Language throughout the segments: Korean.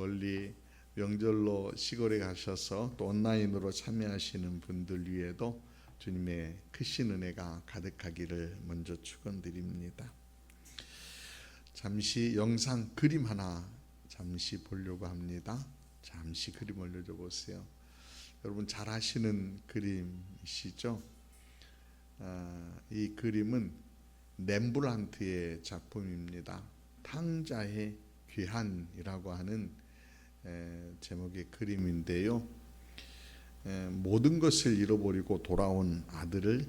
멀리 명절로 시골에 가셔서 또 온라인으로 참여하시는 분들 위에도 주님의 크신 은혜가 가득하기를 먼저 축원드립니다. 잠시 영상 그림 하나 잠시 보려고 합니다. 잠시 그림 올려줘 보세요. 여러분 잘 아시는 그림이시죠? 이 그림은 렘브란트의 작품입니다. 탕자의 귀환이라고 하는 제목의 그림인데요. 모든 것을 잃어버리고 돌아온 아들을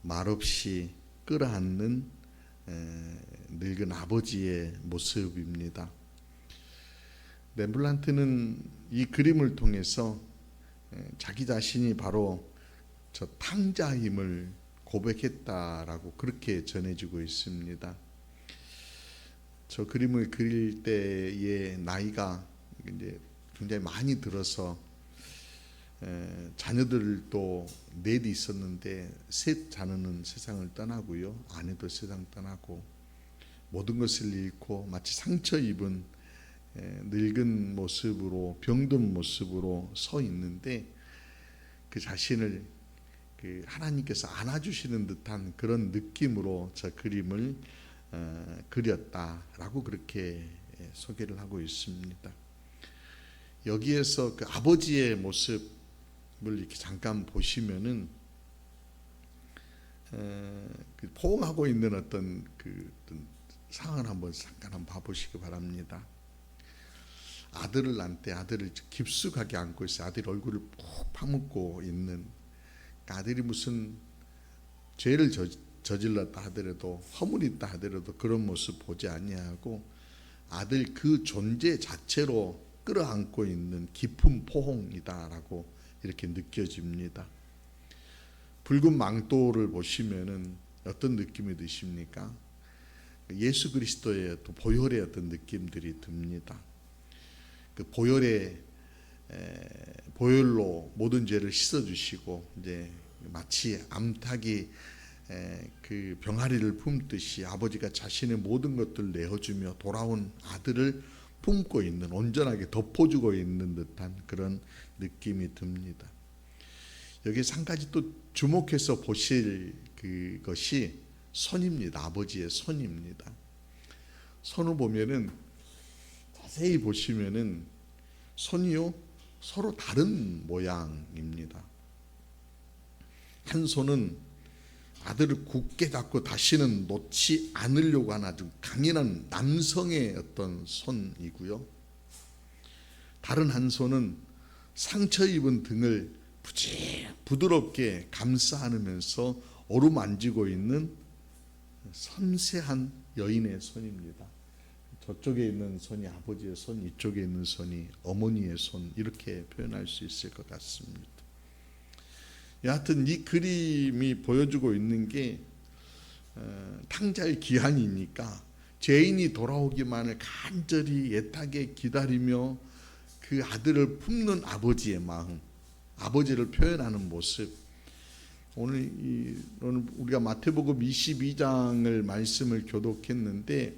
말없이 끌어안는 늙은 아버지의 모습입니다. 렘브란트는 이 그림을 통해서 자기 자신이 바로 저 탕자임을 고백했다라고 그렇게 전해지고 있습니다. 저 그림을 그릴 때의 나이가 이제 굉장히 많이 들어서 자녀들도 넷이 있었는데 셋 자녀는 세상을 떠나고요, 아내도 세상 떠나고 모든 것을 잃고 마치 상처 입은 늙은 모습으로 병든 모습으로 서 있는데 그 자신을 하나님께서 안아주시는 듯한 그런 느낌으로 저 그림을 그렸다라고 그렇게 소개를 하고 있습니다. 여기에서 그 아버지의 모습을 이렇게 잠깐 보시면은 포옹하고 있는 어떤 상황을 잠깐 봐보시기 바랍니다. 아들을 낳을 때 아들을 깊숙하게 안고 있어요. 아들이 얼굴을 푹 파묻고 있는, 아들이 무슨 죄를 저질렀다 하더라도 허물이 있다 하더라도 그런 모습 보지 아니하고 아들 그 존재 자체로 끌어안고 있는 깊은 포옹이다라고 이렇게 느껴집니다. 붉은 망토를 보시면은 어떤 느낌이 드십니까? 예수 그리스도의 또 보혈의 어떤 느낌들이 듭니다. 그 보혈로 모든 죄를 씻어주시고 이제 마치 암탉이 그 병아리를 품듯이 아버지가 자신의 모든 것들을 내어주며 돌아온 아들을 품고 있는, 온전하게 덮어주고 있는 듯한 그런 느낌이 듭니다. 여기서 한 가지 또 주목해서 보실 그것이 손입니다. 아버지의 손입니다. 손을 보면은 자세히 보시면은 손이요 서로 다른 모양입니다. 한 손은 아들을 굳게 잡고 다시는 놓지 않으려고 하는 아주 강인한 남성의 어떤 손이고요. 다른 한 손은 상처 입은 등을 부드럽게 감싸 안으면서 어루만지고 있는 섬세한 여인의 손입니다. 저쪽에 있는 손이 아버지의 손, 이쪽에 있는 손이 어머니의 손, 이렇게 표현할 수 있을 것 같습니다. 여하튼 이 그림이 보여주고 있는 게 탕자의 기한이니까 죄인이 돌아오기만을 간절히 애타게 기다리며 그 아들을 품는 아버지의 마음, 아버지를 표현하는 모습. 오늘 우리가 마태복음 22장을 말씀을 교독했는데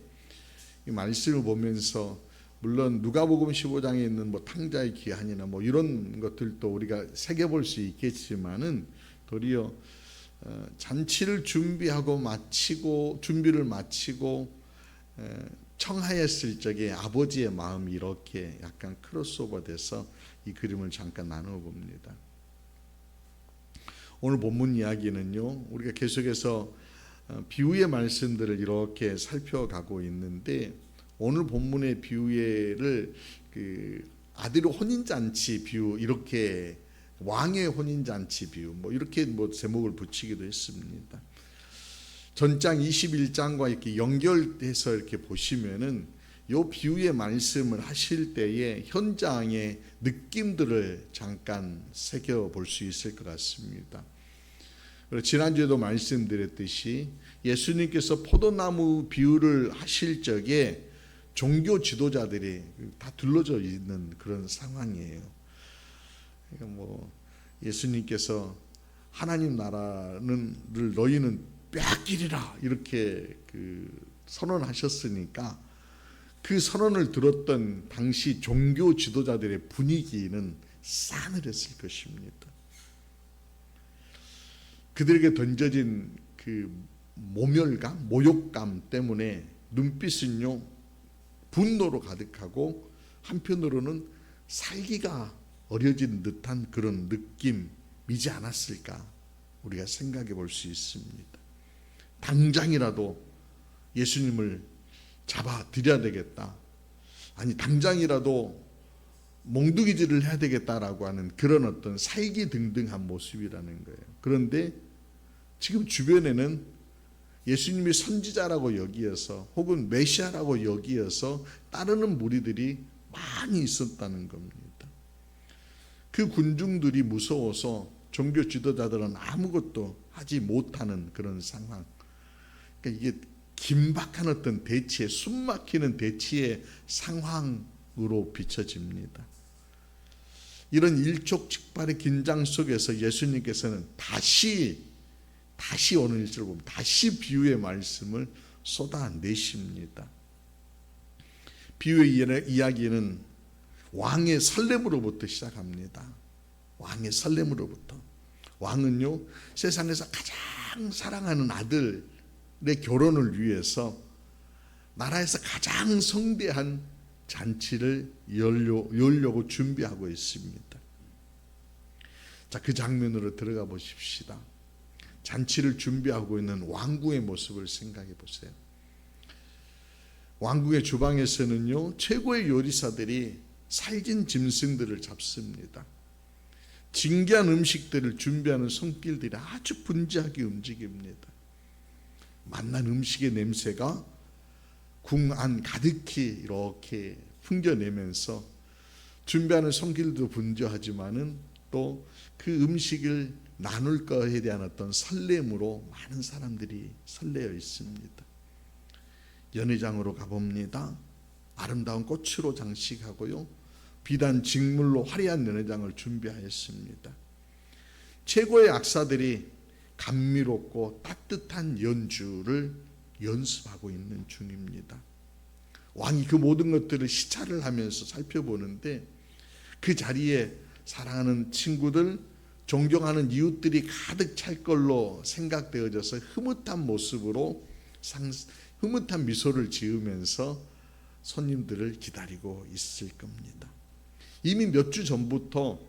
이 말씀을 보면서 물론 누가복음 15장에 있는 탕자의 기한이나 이런 것들도 우리가 새겨볼 수 있겠지만은 도리어 잔치를 준비를 마치고 청하였을 적에 아버지의 마음이 이렇게 약간 크로스오버돼서 이 그림을 잠깐 나누어 봅니다. 오늘 본문 이야기는요, 우리가 계속해서 비유의 말씀들을 이렇게 살펴가고 있는데 오늘 본문의 비유를 아들의 혼인잔치 비유, 이렇게 왕의 혼인잔치 비유 이렇게 제목을 붙이기도 했습니다. 전장 21장과 이렇게 연결해서 이렇게 보시면은 이 비유의 말씀을 하실 때에 현장의 느낌들을 잠깐 새겨 볼 수 있을 것 같습니다. 지난주에도 말씀드렸듯이 예수님께서 포도나무 비유를 하실 적에 종교 지도자들이 다 둘러져 있는 그런 상황이에요. 그러니까 예수님께서 하나님 나라를 너희는 빼앗기리라 이렇게 선언하셨으니까 그 선언을 들었던 당시 종교 지도자들의 분위기는 싸늘했을 것입니다. 그들에게 던져진 그 모멸감, 모욕감 때문에 눈빛은요 분노로 가득하고 한편으로는 살기가 어려진 듯한 그런 느낌이지 않았을까 우리가 생각해 볼 수 있습니다. 당장이라도 예수님을 잡아 드려야 되겠다, 아니 당장이라도 몽둥이질을 해야 되겠다라고 하는 그런 어떤 살기등등한 모습이라는 거예요. 그런데 지금 주변에는 예수님이 선지자라고 여기어서 혹은 메시아라고 여기어서 따르는 무리들이 많이 있었다는 겁니다. 그 군중들이 무서워서 종교 지도자들은 아무것도 하지 못하는 그런 상황. 그러니까 이게 긴박한 어떤 대치의, 숨막히는 대치의 상황으로 비춰집니다. 이런 일촉즉발의 긴장 속에서 예수님께서는 다시 오늘 1절 보면 다시 비유의 말씀을 쏟아내십니다. 비유의 이야기는 왕의 설렘으로부터 시작합니다. 왕의 설렘으로부터. 왕은요 세상에서 가장 사랑하는 아들의 결혼을 위해서 나라에서 가장 성대한 잔치를 열려고 준비하고 있습니다. 자, 그 장면으로 들어가 보십시다. 잔치를 준비하고 있는 왕궁의 모습을 생각해 보세요. 왕궁의 주방에서는요 최고의 요리사들이 살진 짐승들을 잡습니다. 진귀한 음식들을 준비하는 손길들이 아주 분주하게 움직입니다. 맛난 음식의 냄새가 궁 안 가득히 이렇게 풍겨내면서 준비하는 손길도 분주하지만은 또 그 음식을 나눌 것에 대한 어떤 설렘으로 많은 사람들이 설레어 있습니다. 연회장으로 가봅니다. 아름다운 꽃으로 장식하고요 비단 직물로 화려한 연회장을 준비하였습니다. 최고의 악사들이 감미롭고 따뜻한 연주를 연습하고 있는 중입니다. 왕이 그 모든 것들을 시찰을 하면서 살펴보는데 그 자리에 사랑하는 친구들, 존경하는 이웃들이 가득 찰 걸로 생각되어져서 흐뭇한 모습으로 흐뭇한 미소를 지으면서 손님들을 기다리고 있을 겁니다. 이미 몇 주 전부터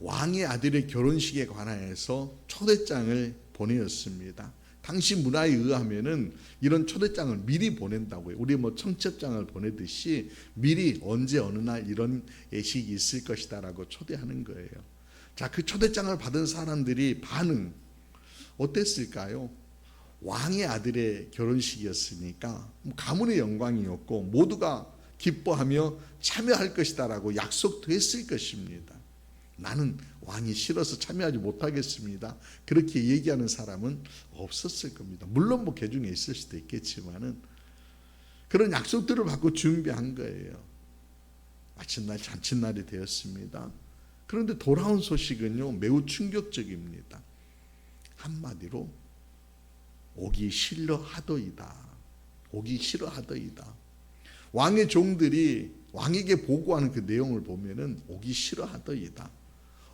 왕의 아들의 결혼식에 관하여서 초대장을 보내었습니다. 당시 문화에 의하면은 이런 초대장을 미리 보낸다고요. 우리 뭐 청첩장을 보내듯이 미리 언제 어느 날 이런 예식이 있을 것이다라고 초대하는 거예요. 자, 그 초대장을 받은 사람들이 반응 어땠을까요? 왕의 아들의 결혼식이었으니까 가문의 영광이었고 모두가 기뻐하며 참여할 것이다라고 약속도 했을 것입니다. 나는 왕이 싫어서 참여하지 못하겠습니다, 그렇게 얘기하는 사람은 없었을 겁니다. 물론 뭐 개중에 있을 수도 있겠지만은 그런 약속들을 받고 준비한 거예요. 마침날 잔칫날이 되었습니다. 그런데 돌아온 소식은요 매우 충격적입니다. 한마디로 오기 싫어하더이다. 오기 싫어하더이다. 왕의 종들이 왕에게 보고하는 그 내용을 보면은 오기 싫어하더이다.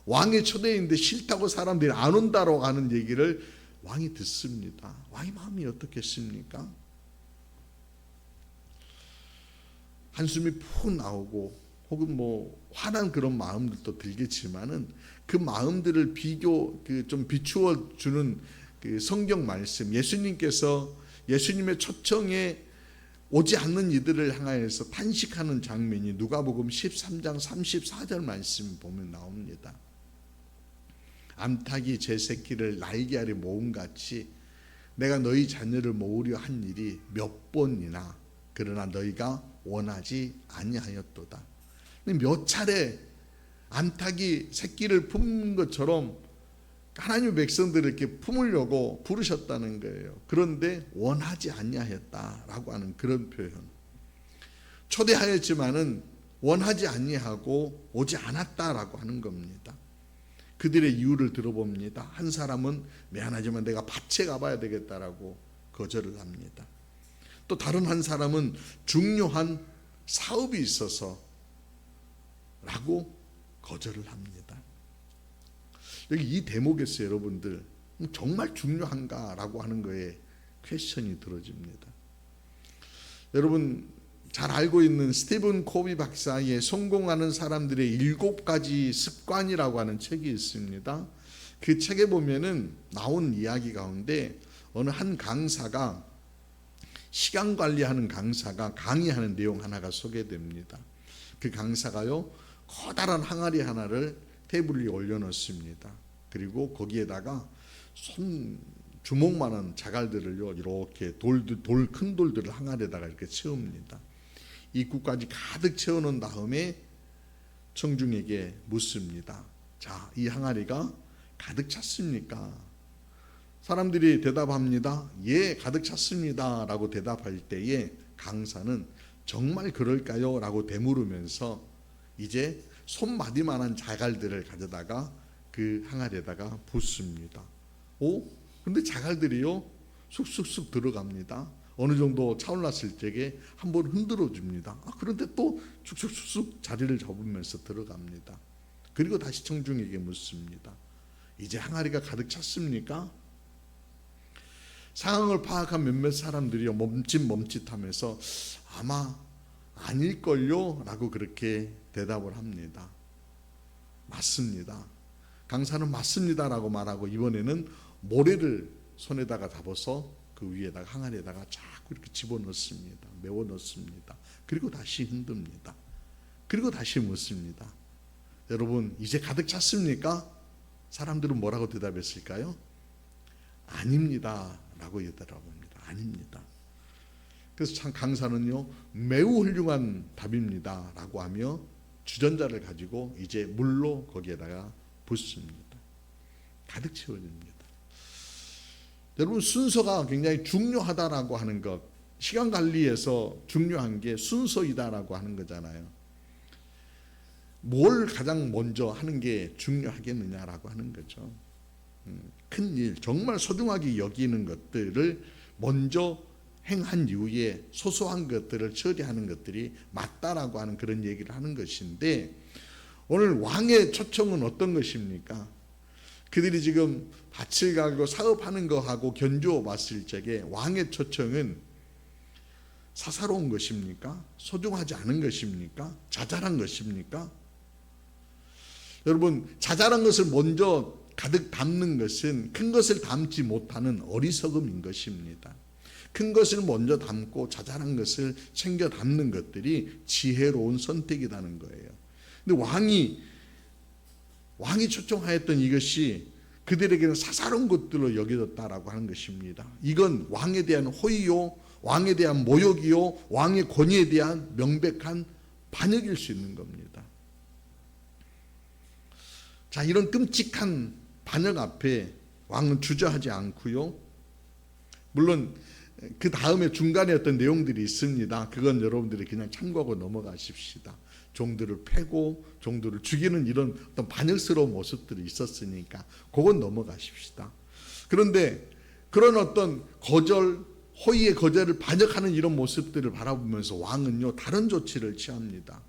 왕의 초대인데 싫다고 사람들이 안 온다라고 하는 얘기를 왕이 듣습니다. 왕의 마음이 어떻겠습니까? 한숨이 푹 나오고 혹은 뭐 화난 그런 마음들도 들겠지만은 그 마음들을 좀 비추어 주는 그 성경 말씀, 예수님께서 예수님의 초청에 오지 않는 이들을 향하여서 탄식하는 장면이 누가복음 13장 34절 말씀 보면 나옵니다. 암탉이 제 새끼를 날개 아래 모음같이 내가 너희 자녀를 모으려 한 일이 몇 번이나 그러나 너희가 원하지 아니하였도다. 몇 차례 암탉이 새끼를 품는 것처럼 하나님의 백성들을 이렇게 품으려고 부르셨다는 거예요. 그런데 원하지 아니하였다라고 하는 그런 표현. 초대하였지만은 원하지 아니하고 오지 않았다라고 하는 겁니다. 그들의 이유를 들어봅니다. 한 사람은 미안하지만 내가 밭에 가봐야 되겠다라고 거절을 합니다. 또 다른 한 사람은 중요한 사업이 있어서 라고 거절을 합니다. 여기 이 대목에서 여러분들 정말 중요한가라고 하는 거에 퀘스천이 들어집니다. 여러분 잘 알고 있는 스티븐 코비 박사의 성공하는 사람들의 7가지 습관이라고 하는 책이 있습니다. 그 책에 보면은 나온 이야기 가운데 어느 한 강사가 시간 관리하는 강사가 강의하는 내용 하나가 소개됩니다. 그 강사가요 커다란 항아리 하나를 테이블 위에 올려놓습니다. 그리고 거기에다가 주먹만한 자갈들을요 이렇게 큰 돌들을 항아리에다가 이렇게 채웁니다. 입구까지 가득 채워놓은 다음에 청중에게 묻습니다. 자, 이 항아리가 가득 찼습니까? 사람들이 대답합니다. 예, 가득 찼습니다 라고 대답할 때에 강사는 정말 그럴까요? 라고 되물으면서 이제 손마디만한 자갈들을 가져다가 그 항아리에다가 붓습니다. 오? 근데 자갈들이요 쑥쑥쑥 들어갑니다. 어느 정도 차올랐을 적에 한번 흔들어 줍니다. 그런데 또 쑥쑥쑥 자리를 잡으면서 들어갑니다. 그리고 다시 청중에게 묻습니다. 이제 항아리가 가득 찼습니까? 상황을 파악한 몇몇 사람들이요 멈칫멈칫하면서 아마 아닐걸요? 라고 그렇게 대답을 합니다. 맞습니다. 강사는 맞습니다 라고 말하고 이번에는 모래를 손에다가 잡아서 그 위에다가 항아리에다가 자꾸 이렇게 집어넣습니다. 메워 넣습니다. 그리고 다시 흔듭니다. 그리고 다시 묻습니다. 여러분 이제 가득 찼습니까? 사람들은 뭐라고 대답했을까요? 아닙니다 라고 대답합니다. 아닙니다. 그래서 참 강사는요 매우 훌륭한 답입니다 라고 하며 주전자를 가지고 이제 물로 거기에다가 붓습니다. 가득 채워집니다. 여러분 순서가 굉장히 중요하다라고 하는 것, 시간 관리에서 중요한 게 순서이다라고 하는 거잖아요. 뭘 가장 먼저 하는 게 중요하겠느냐라고 하는 거죠. 큰 일, 정말 소중하게 여기는 것들을 먼저 행한 이후에 소소한 것들을 처리하는 것들이 맞다라고 하는 그런 얘기를 하는 것인데 오늘 왕의 초청은 어떤 것입니까? 그들이 지금 밭을 갈고 사업하는 거하고 견주어 봤을 적에 왕의 초청은 사사로운 것입니까? 소중하지 않은 것입니까? 자잘한 것입니까? 여러분 자잘한 것을 먼저 가득 담는 것은 큰 것을 담지 못하는 어리석음인 것입니다. 큰 것을 먼저 담고 자잘한 것을 챙겨 담는 것들이 지혜로운 선택이라는 거예요. 근데 왕이 초청하였던 이것이 그들에게는 사사로운 것들로 여겨졌다라고 하는 것입니다. 이건 왕에 대한 호의요, 왕에 대한 모욕이요, 왕의 권위에 대한 명백한 반역일 수 있는 겁니다. 자, 이런 끔찍한 반역 앞에 왕은 주저하지 않고요. 물론 그 다음에 중간에 어떤 내용들이 있습니다. 그건 여러분들이 그냥 참고하고 넘어가십시다. 종들을 패고 종들을 죽이는 이런 어떤 반역스러운 모습들이 있었으니까 그건 넘어가십시다. 그런데 그런 어떤 거절, 호의의 거절을 반역하는 이런 모습들을 바라보면서 왕은요 다른 조치를 취합니다.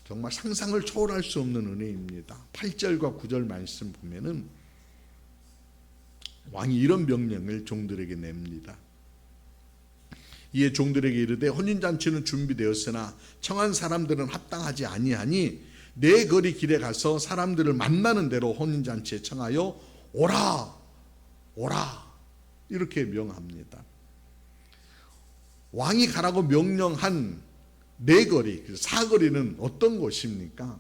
정말 상상을 초월할 수 없는 은혜입니다. 8절과 9절 말씀 보면은 왕이 이런 명령을 종들에게 냅니다. 이에 종들에게 이르되 혼인잔치는 준비되었으나 청한 사람들은 합당하지 아니하니 내 거리 길에 가서 사람들을 만나는 대로 혼인잔치에 청하여 오라 오라 이렇게 명합니다. 왕이 가라고 명령한 네 거리, 사거리는 어떤 곳입니까?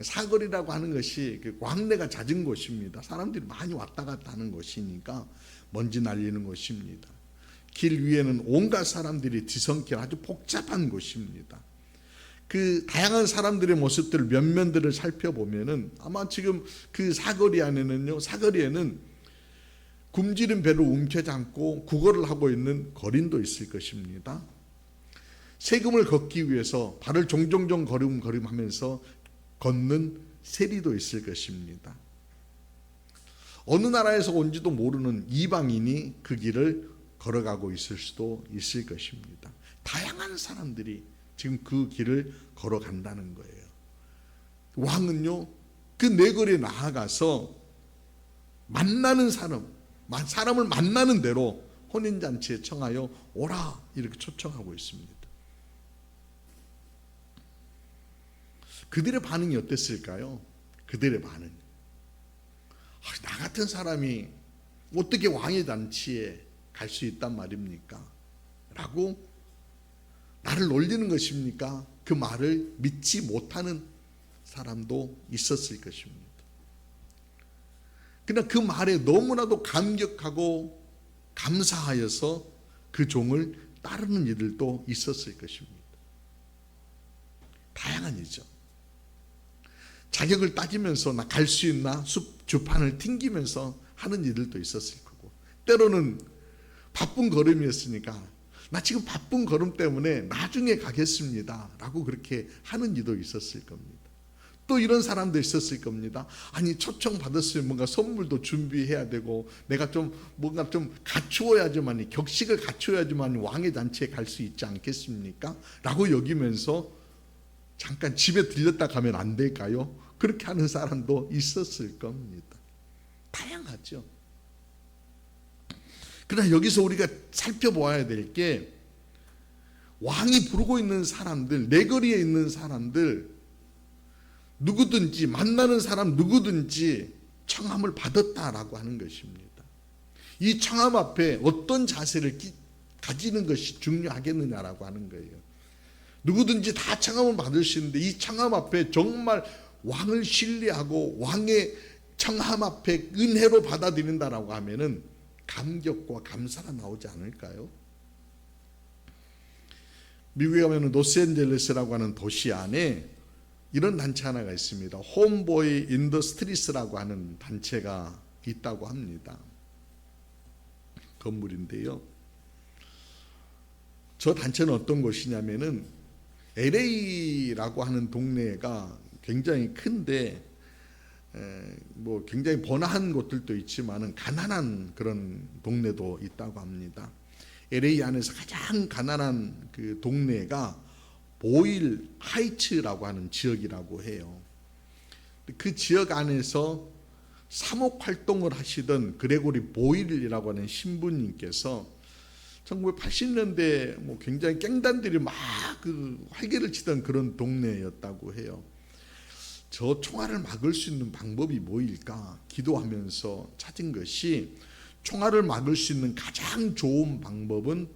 사거리라고 하는 것이 광내가 잦은 곳입니다. 사람들이 많이 왔다 갔다 하는 곳이니까 먼지 날리는 곳입니다. 길 위에는 온갖 사람들이 뒤섞인 아주 복잡한 곳입니다. 그 다양한 사람들의 모습들 면면들을 살펴보면은 아마 지금 그 사거리에는 굶주린 배를 움켜잡고 구걸을 하고 있는 거린도 있을 것입니다. 세금을 걷기 위해서 발을 종종종 걸음하면서 걷는 세리도 있을 것입니다. 어느 나라에서 온지도 모르는 이방인이 그 길을 걸어가고 있을 수도 있을 것입니다. 다양한 사람들이 지금 그 길을 걸어간다는 거예요. 왕은요, 그 내거리에 나아가서 만나는 사람을 만나는 대로 혼인잔치에 청하여 오라 이렇게 초청하고 있습니다. 그들의 반응이 어땠을까요? 그들의 반응, 나 같은 사람이 어떻게 왕의 잔치에 갈 수 있단 말입니까? 라고 나를 놀리는 것입니까? 그 말을 믿지 못하는 사람도 있었을 것입니다. 그러나 그 말에 너무나도 감격하고 감사하여서 그 종을 따르는 이들도 있었을 것입니다. 다양한 이죠. 자격을 따지면서 나 갈 수 있나 주판을 튕기면서 하는 이들도 있었을 거고, 때로는 바쁜 걸음이었으니까 나 지금 바쁜 걸음 때문에 나중에 가겠습니다 라고 그렇게 하는 이도 있었을 겁니다. 또 이런 사람도 있었을 겁니다. 아니, 초청 받았으면 뭔가 선물도 준비해야 되고 내가 좀 뭔가 좀 갖추어야지만, 격식을 갖추어야지만 왕의 잔치에 갈 수 있지 않겠습니까? 라고 여기면서 잠깐 집에 들렸다 가면 안 될까요? 그렇게 하는 사람도 있었을 겁니다. 다양하죠. 그러나 여기서 우리가 살펴보아야 될 게, 왕이 부르고 있는 사람들, 내거리에 있는 사람들 누구든지, 만나는 사람 누구든지 청함을 받았다라고 하는 것입니다. 이 청함 앞에 어떤 자세를 가지는 것이 중요하겠느냐라고 하는 거예요. 누구든지 다 청함을 받을 수 있는데 이 청함 앞에 정말 왕을 신뢰하고 왕의 청함 앞에 은혜로 받아들인다라고 하면은 감격과 감사가 나오지 않을까요? 미국에 가면 로스앤젤레스라고 하는 도시 안에 이런 단체 하나가 있습니다. 홈보이 인더스트리스라고 하는 단체가 있다고 합니다. 건물인데요, 저 단체는 어떤 곳이냐면은 LA라고 하는 동네가 굉장히 큰데, 뭐 굉장히 번화한 곳들도 있지만은 가난한 그런 동네도 있다고 합니다. LA 안에서 가장 가난한 그 동네가 보일 하이츠라고 하는 지역이라고 해요. 그 지역 안에서 사목 활동을 하시던 그레고리 보일이라고 하는 신부님께서 1980년대 뭐 굉장히 갱단들이 막 그 활개를 치던 그런 동네였다고 해요. 저 총알을 막을 수 있는 방법이 뭐일까 기도하면서 찾은 것이, 총알을 막을 수 있는 가장 좋은 방법은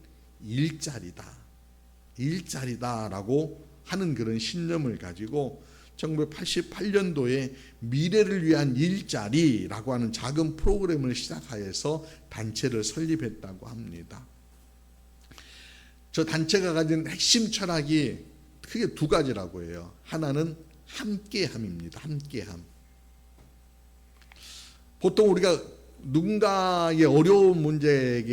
일자리다라고 하는 그런 신념을 가지고 1988년도에 미래를 위한 일자리라고 하는 작은 프로그램을 시작하여서 단체를 설립했다고 합니다. 저 단체가 가진 핵심 철학이 크게 두 가지라고 해요. 하나는 함께함입니다. 함께함. 보통 우리가 누군가의 어려운 문제가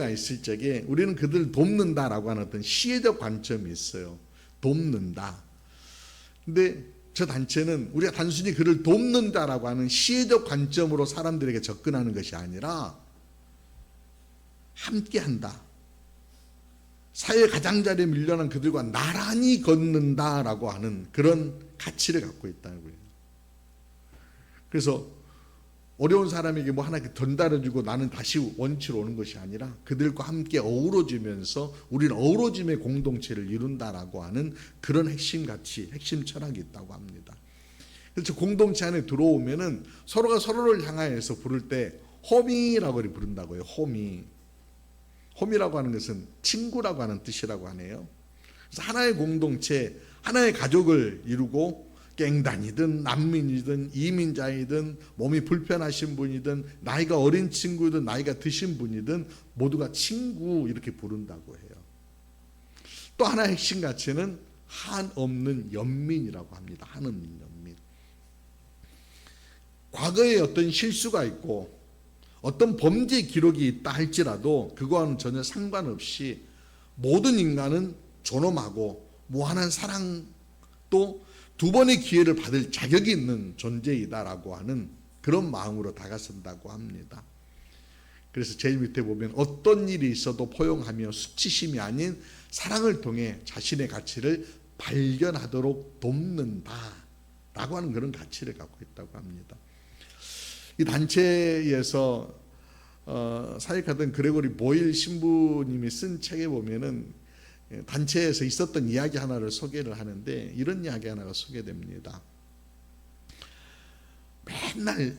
있을 적에 우리는 그들을 돕는다라고 하는 어떤 시혜적 관점이 있어요. 돕는다. 근데 저 단체는 우리가 단순히 그를 돕는다라고 하는 시혜적 관점으로 사람들에게 접근하는 것이 아니라 함께한다. 사회 가장자리에 밀려난 그들과 나란히 걷는다라고 하는 그런 가치를 갖고 있다고요. 그래서 어려운 사람에게 뭐 하나 전달해주고 나는 다시 원치로 오는 것이 아니라 그들과 함께 어우러지면서 우리는 어우러짐의 공동체를 이룬다라고 하는 그런 핵심 가치, 핵심 철학이 있다고 합니다. 그래서 공동체 안에 들어오면은 서로가 서로를 향하여서 부를 때 호미라고 부른다고요. 홈이라고 하는 것은 친구라고 하는 뜻이라고 하네요. 그래서 하나의 공동체, 하나의 가족을 이루고 갱단이든 난민이든 이민자이든 몸이 불편하신 분이든 나이가 어린 친구든 나이가 드신 분이든 모두가 친구 이렇게 부른다고 해요. 또 하나의 핵심 가치는 한없는 연민이라고 합니다. 한없는 연민. 과거에 어떤 실수가 있고 어떤 범죄 기록이 있다 할지라도 그거와는 전혀 상관없이 모든 인간은 존엄하고 무한한 사랑, 또 두 번의 기회를 받을 자격이 있는 존재이다라고 하는 그런 마음으로 다가선다고 합니다. 그래서 제일 밑에 보면 어떤 일이 있어도 포용하며 수치심이 아닌 사랑을 통해 자신의 가치를 발견하도록 돕는다 라고 하는 그런 가치를 갖고 있다고 합니다. 이 단체에서 사역하던 그레고리 보일 신부님이 쓴 책에 보면은 단체에서 있었던 이야기 하나를 소개를 하는데 이런 이야기 하나가 소개됩니다. 맨날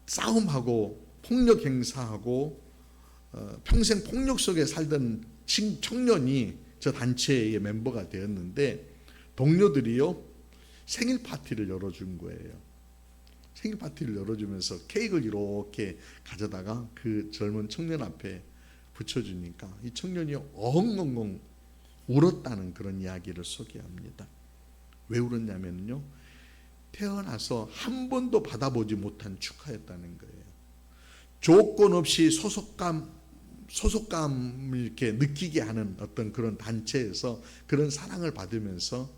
싸움하고 폭력 행사하고 평생 폭력 속에 살던 청년이 저 단체의 멤버가 되었는데 동료들이요 생일 파티를 열어준 거예요. 생일 파티를 열어주면서 케이크를 이렇게 가져다가 그 젊은 청년 앞에 붙여주니까 이 청년이 엉엉엉 울었다는 그런 이야기를 소개합니다. 왜 울었냐면요, 태어나서 한 번도 받아보지 못한 축하였다는 거예요. 조건 없이 소속감을 이렇게 느끼게 하는 어떤 그런 단체에서 그런 사랑을 받으면서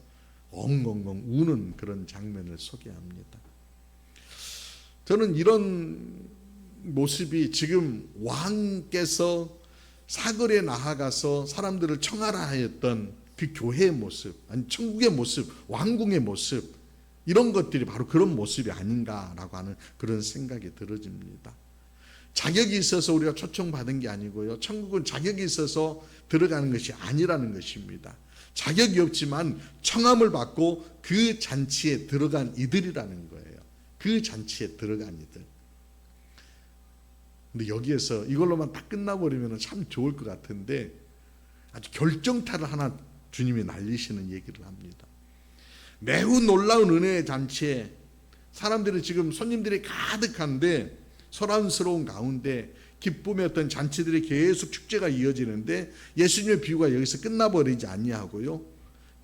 엉엉엉 우는 그런 장면을 소개합니다. 저는 이런 모습이 지금 왕께서 사거리에 나아가서 사람들을 청하라 하였던 그 교회의 모습, 아니 천국의 모습, 왕궁의 모습, 이런 것들이 바로 그런 모습이 아닌가라고 하는 그런 생각이 들어집니다. 자격이 있어서 우리가 초청받은 게 아니고요, 천국은 자격이 있어서 들어가는 것이 아니라는 것입니다. 자격이 없지만 청함을 받고 그 잔치에 들어간 이들이라는 거예요. 그 잔치에 들어간 이들. 근데 여기에서 이걸로만 딱 끝나버리면 참 좋을 것 같은데 아주 결정타를 하나 주님이 날리시는 얘기를 합니다. 매우 놀라운 은혜의 잔치에 사람들이 지금 손님들이 가득한데 소란스러운 가운데 기쁨의 어떤 잔치들이 계속 축제가 이어지는데 예수님의 비유가 여기서 끝나버리지 아니하고요,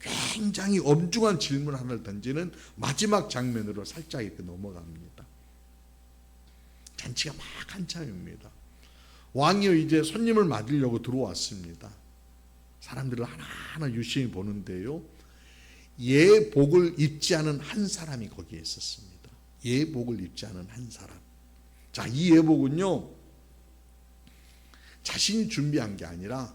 굉장히 엄중한 질문 하나를 던지는 마지막 장면으로 살짝 이렇게 넘어갑니다. 잔치가 막 한참입니다. 왕이요 이제 손님을 맞으려고 들어왔습니다. 사람들을 하나하나 유심히 보는데요, 예복을 입지 않은 한 사람이 거기에 있었습니다. 예복을 입지 않은 한 사람. 자, 이 예복은요 자신이 준비한 게 아니라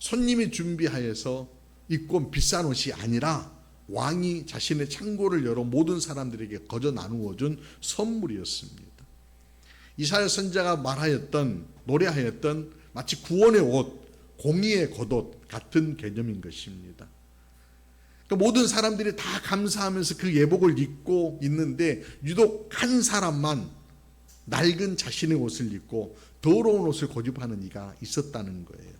손님이 준비하여서 입고 온 비싼 옷이 아니라 왕이 자신의 창고를 열어 모든 사람들에게 거저 나누어 준 선물이었습니다. 이사야 선지자가 말하였던, 노래하였던 마치 구원의 옷, 공의의 겉옷 같은 개념인 것입니다. 그러니까 모든 사람들이 다 감사하면서 그 예복을 입고 있는데 유독 한 사람만 낡은 자신의 옷을 입고 더러운 옷을 고집하는 이가 있었다는 거예요.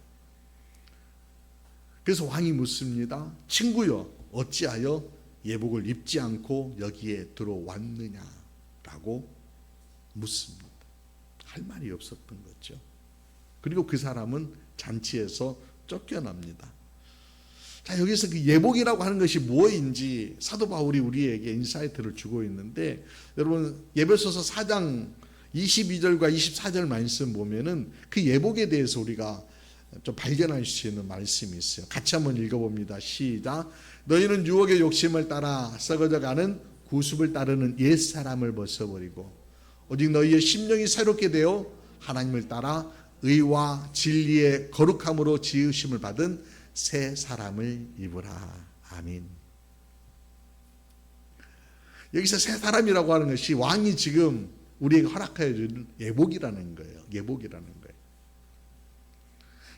그래서 왕이 묻습니다. 친구여, 어찌하여 예복을 입지 않고 여기에 들어왔느냐라고 묻습니다. 할 말이 없었던 거죠. 그리고 그 사람은 잔치에서 쫓겨납니다. 자, 여기서 그 예복이라고 하는 것이 무엇인지 사도 바울이 우리에게 인사이트를 주고 있는데, 여러분 에베소서 4장 22절과 24절 말씀 보면은 그 예복에 대해서 우리가 좀 발견할 수 있는 말씀이 있어요. 같이 한번 읽어봅니다. 시작. 너희는 유혹의 욕심을 따라 썩어져가는 구습을 따르는 옛사람을 벗어버리고 오직 너희의 심령이 새롭게 되어 하나님을 따라 의와 진리의 거룩함으로 지으심을 받은 새 사람을 입으라. 아멘. 여기서 새 사람이라고 하는 것이 왕이 지금 우리에게 허락하여 준 예복이라는 거예요. 예복이라는 거예요.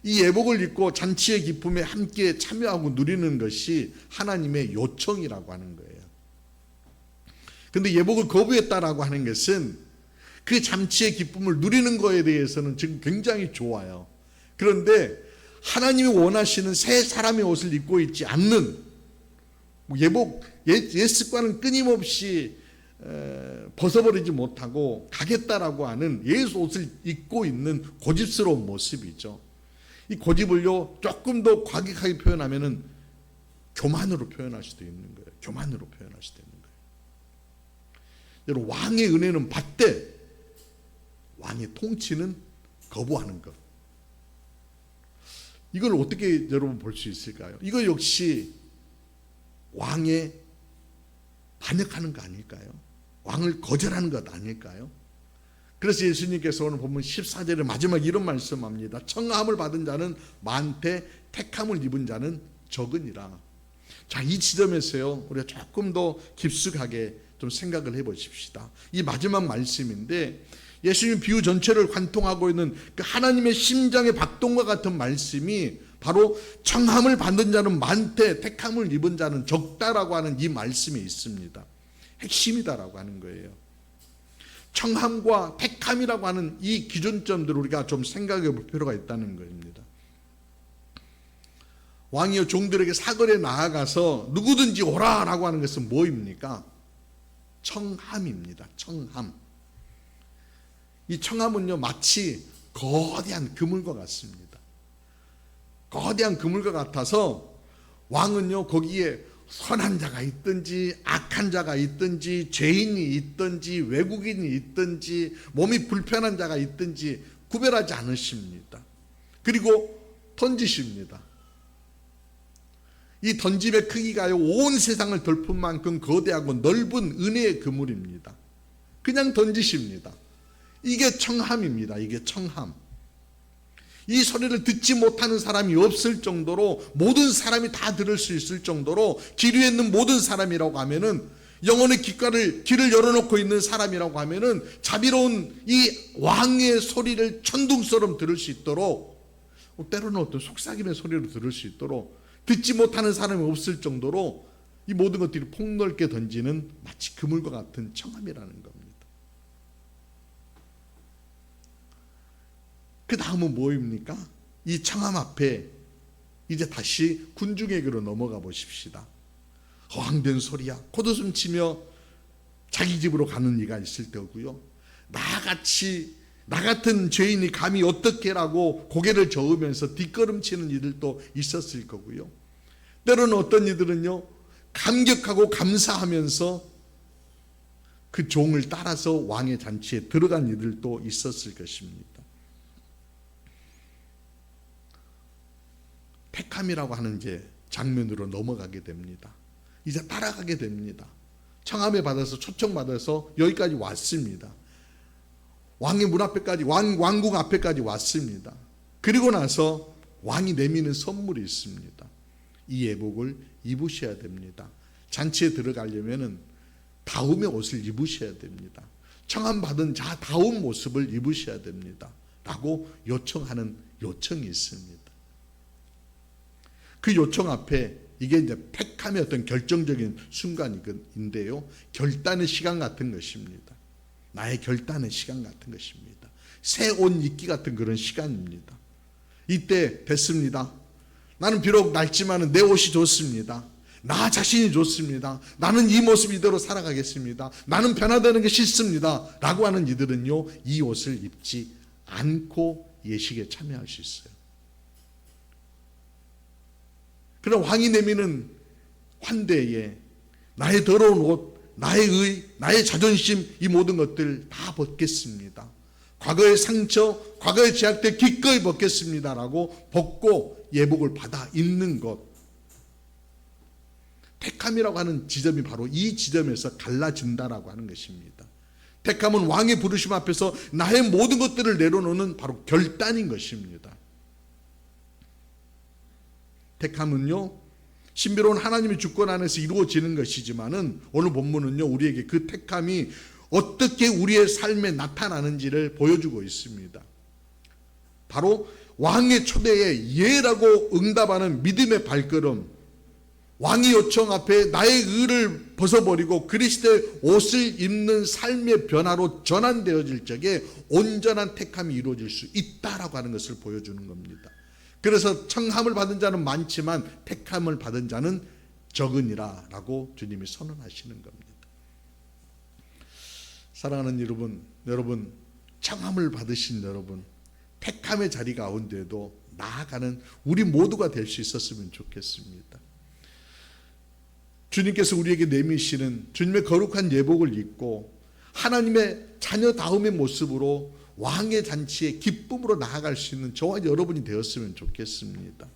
이 예복을 입고 잔치의 기쁨에 함께 참여하고 누리는 것이 하나님의 요청이라고 하는 거예요. 그런데 예복을 거부했다라고 하는 것은 그 잔치의 기쁨을 누리는 것에 대해서는 지금 굉장히 좋아요. 그런데 하나님이 원하시는 새 사람의 옷을 입고 있지 않는, 예복, 옛 습관은 끊임없이 벗어버리지 못하고 가겠다라고 하는 옛 옷을 입고 있는 고집스러운 모습이죠. 이 고집을요 조금 더 과격하게 표현하면은 교만으로 표현할 수도 있는 거예요. 교만으로 표현할 수도 있는 거예요. 여러분, 왕의 은혜는 받되 왕의 통치는 거부하는 것. 이걸 어떻게 여러분 볼 수 있을까요? 이거 역시 왕에 반역하는 거 아닐까요? 왕을 거절하는 것 아닐까요? 그래서 예수님께서 오늘 보면 14절에 마지막 이런 말씀합니다. 청함을 받은 자는 많되 택함을 입은 자는 적으니라. 자, 이 지점에서요, 우리가 조금 더 깊숙하게 좀 생각을 해보십시다. 이 마지막 말씀인데 예수님 비유 전체를 관통하고 있는 그 하나님의 심장의 박동과 같은 말씀이 바로 청함을 받는 자는 많되 택함을 입은 자는 적다라고 하는 이 말씀에 있습니다. 핵심이다라고 하는 거예요. 청함과 택함이라고 하는 이 기준점들을 우리가 좀 생각해 볼 필요가 있다는 겁니다. 왕이요 종들에게 사거리에 나아가서 누구든지 오라라고 하는 것은 뭐입니까? 청함입니다. 청함. 이 청함은요 마치 거대한 그물과 같습니다. 거대한 그물과 같아서 왕은요 거기에 선한 자가 있든지 악한 자가 있든지 죄인이 있든지 외국인이 있든지 몸이 불편한 자가 있든지 구별하지 않으십니다. 그리고 던지십니다. 이 던짐의 크기가요 온 세상을 덮을 만큼 거대하고 넓은 은혜의 그물입니다. 그냥 던지십니다. 이게 청함입니다. 이게 청함. 이 소리를 듣지 못하는 사람이 없을 정도로 모든 사람이 다 들을 수 있을 정도로 길 위에 있는 모든 사람이라고 하면은 영혼의 길을 열어놓고 있는 사람이라고 하면은 자비로운 이 왕의 소리를 천둥처럼 들을 수 있도록, 때로는 어떤 속삭이는 소리로 들을 수 있도록 듣지 못하는 사람이 없을 정도로 이 모든 것들이 폭넓게 던지는 마치 그물과 같은 청함이라는 겁니다. 그 다음은 뭐입니까? 이 청함 앞에 이제 다시 군중에게로 넘어가 보십시다. 허황된 소리야 콧웃음 치며 자기 집으로 가는 이가 있을 때고요, 나 같은 죄인이 감히 어떻게라고 고개를 저으면서 뒷걸음치는 이들도 있었을 거고요, 때로는 어떤 이들은요 감격하고 감사하면서 그 종을 따라서 왕의 잔치에 들어간 이들도 있었을 것입니다. 택함이라고 하는 이제 장면으로 넘어가게 됩니다. 이제 따라가게 됩니다. 청함에 받아서 초청받아서 여기까지 왔습니다. 왕의 문 앞에까지, 왕궁 앞에까지 왔습니다. 그리고 나서 왕이 내미는 선물이 있습니다. 이 예복을 입으셔야 됩니다. 잔치에 들어가려면은 다움의 옷을 입으셔야 됩니다. 청함 받은 자다운 모습을 입으셔야 됩니다. 라고 요청하는 요청이 있습니다. 그 요청 앞에 이게 이제 택함의 어떤 결정적인 순간인데요, 결단의 시간 같은 것입니다. 나의 결단의 시간 같은 것입니다. 새 옷 입기 같은 그런 시간입니다. 이때 됐습니다. 나는 비록 낡지만 내 옷이 좋습니다. 나 자신이 좋습니다. 나는 이 모습 이대로 살아가겠습니다. 나는 변화되는 게 싫습니다. 라고 하는 이들은요 이 옷을 입지 않고 예식에 참여할 수 있어요. 그러나 왕이 내미는 환대에 나의 더러운 옷, 나의 의, 나의 자존심, 이 모든 것들 다 벗겠습니다. 과거의 상처, 과거의 죄악들 기꺼이 벗겠습니다. 라고 벗고 예복을 받아 입는 것. 택함이라고 하는 지점이 바로 이 지점에서 갈라진다라고 하는 것입니다. 택함은 왕의 부르심 앞에서 나의 모든 것들을 내려놓는 바로 결단인 것입니다. 택함은요 신비로운 하나님의 주권 안에서 이루어지는 것이지만은 오늘 본문은요 우리에게 그 택함이 어떻게 우리의 삶에 나타나는지를 보여주고 있습니다. 바로 왕의 초대에 예라고 응답하는 믿음의 발걸음, 왕의 요청 앞에 나의 의를 벗어버리고 그리스도의 옷을 입는 삶의 변화로 전환되어질 적에 온전한 택함이 이루어질 수 있다라고 하는 것을 보여주는 겁니다. 그래서 청함을 받은 자는 많지만 택함을 받은 자는 적으니라 라고 주님이 선언하시는 겁니다. 사랑하는 여러분 청함을 받으신 여러분, 택함의 자리 가운데도 나아가는 우리 모두가 될 수 있었으면 좋겠습니다. 주님께서 우리에게 내미시는 주님의 거룩한 예복을 입고 하나님의 자녀다움의 모습으로 왕의 잔치에 기쁨으로 나아갈 수 있는 저와 여러분이 되었으면 좋겠습니다.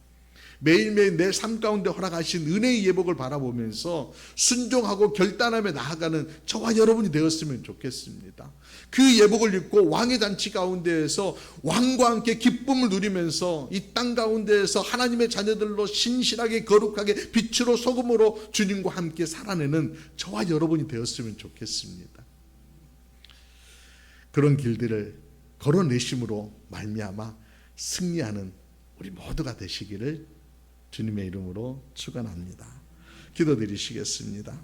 매일매일 내 삶 가운데 허락하신 은혜의 예복을 바라보면서 순종하고 결단하며 나아가는 저와 여러분이 되었으면 좋겠습니다. 그 예복을 입고 왕의 잔치 가운데에서 왕과 함께 기쁨을 누리면서 이 땅 가운데에서 하나님의 자녀들로 신실하게 거룩하게 빛으로 소금으로 주님과 함께 살아내는 저와 여러분이 되었으면 좋겠습니다. 그런 길들을 걸어내심으로 말미암아 승리하는 우리 모두가 되시기를 주님의 이름으로 축원합니다. 기도드리시겠습니다.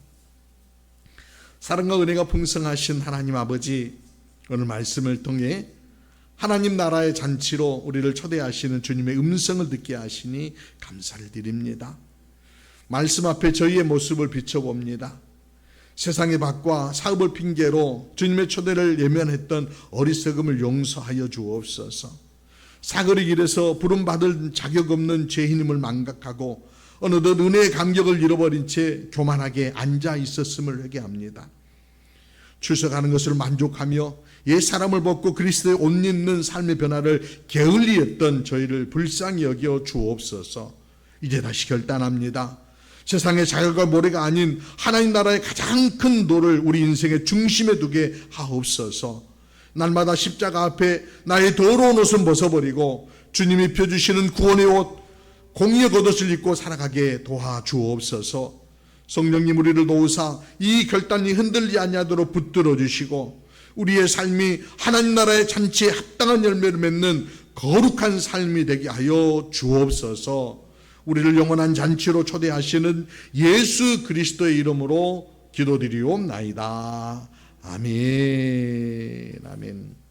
사랑과 은혜가 풍성하신 하나님 아버지, 오늘 말씀을 통해 하나님 나라의 잔치로 우리를 초대하시는 주님의 음성을 듣게 하시니 감사를 드립니다. 말씀 앞에 저희의 모습을 비춰봅니다. 세상의 밭과 사업을 핑계로 주님의 초대를 예면했던 어리석음을 용서하여 주옵소서. 사거리 길에서 부름받을 자격 없는 죄인임을 망각하고 어느덧 은혜의 감격을 잃어버린 채 교만하게 앉아 있었음을 회개합니다. 출석하는 것을 만족하며 옛 사람을 벗고 그리스도의 옷 입는 삶의 변화를 게을리 했던 저희를 불쌍히 여겨 주옵소서. 이제 다시 결단합니다. 세상의 자결과 모래가 아닌 하나님 나라의 가장 큰 도를 우리 인생의 중심에 두게 하옵소서. 날마다 십자가 앞에 나의 더러운 옷은 벗어버리고 주님이 펴주시는 구원의 옷, 공의의 겉옷을 입고 살아가게 도와주옵소서. 성령님 우리를 도우사 이 결단이 흔들리지 아니하도록 붙들어 주시고 우리의 삶이 하나님 나라의 잔치에 합당한 열매를 맺는 거룩한 삶이 되게 하여 주옵소서. 우리를 영원한 잔치로 초대하시는 예수 그리스도의 이름으로 기도드리옵나이다. 아멘. 아멘.